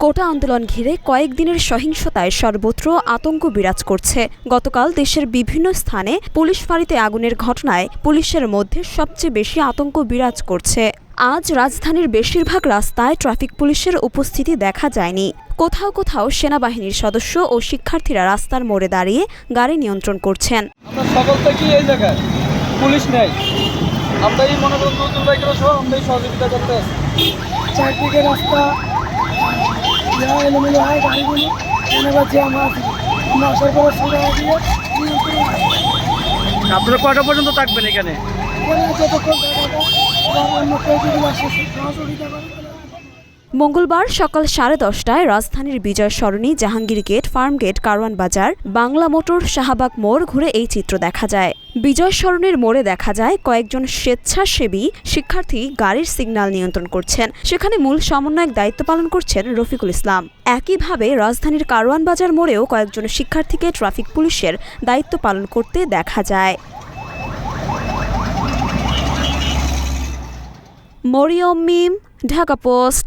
কোটা আন্দোলন ঘিরে কয়েকদিনের সহিংসতায় সর্বত্র আতঙ্ক বিরাজ করছে। গতকাল দেশের বিভিন্ন স্থানে পুলিশ ফাঁড়িতে আগুনের ঘটনায় পুলিশের মধ্যে সবচেয়ে বেশি আতঙ্ক বিরাজ করছে। আজ রাজধানীর বেশিরভাগ রাস্তায় ট্রাফিক পুলিশের উপস্থিতি দেখা যায়নি। কোথাও কোথাও সেনাবাহিনীর সদস্য ও শিক্ষার্থীরা রাস্তার মোড়ে দাঁড়িয়ে গাড়ি নিয়ন্ত্রণ করছেন। আমরা সকাল থেকে এই জায়গায় পুলিশ নেই, আমরা এই মনে করেন নতুন বাইকের সহ আমরা এই সহযোগিতা করতে আছি। চারদিকে রাস্তা এলোমেলো হয়, গাড়িগুলো যে আমরা আসার পরে সোজা দিয়ে আপনারা কয়টা পর্যন্ত থাকবেন এখানে? যতক্ষণ অন্য কেউ যদি আসে সহযোগিতা করে। মঙ্গলবার সকাল 10:30টায় রাজধানীর Bijoy Sarani, Jahangir Gate, Farm Gate, Karwan Bazar, Bangla motor, Shahbag মোড় ঘুরে এই চিত্র দেখা যায়। বিজয় সরণির মোড়ে দেখা যায় কয়েকজন স্বেচ্ছাসেবী শিক্ষার্থী গাড়ির সিগন্যাল নিয়ন্ত্রণ করছেন। সেখানে মূল সমন্বয়ক দায়িত্ব পালন করছেন রফিকুল ইসলাম। একইভাবে রাজধানীর কারওয়ান বাজার মোড়েও কয়েকজন শিক্ষার্থীকে ট্রাফিক পুলিশের দায়িত্ব পালন করতে দেখা যায়। মরিয়ম মিম, ঢাকা পোস্ট।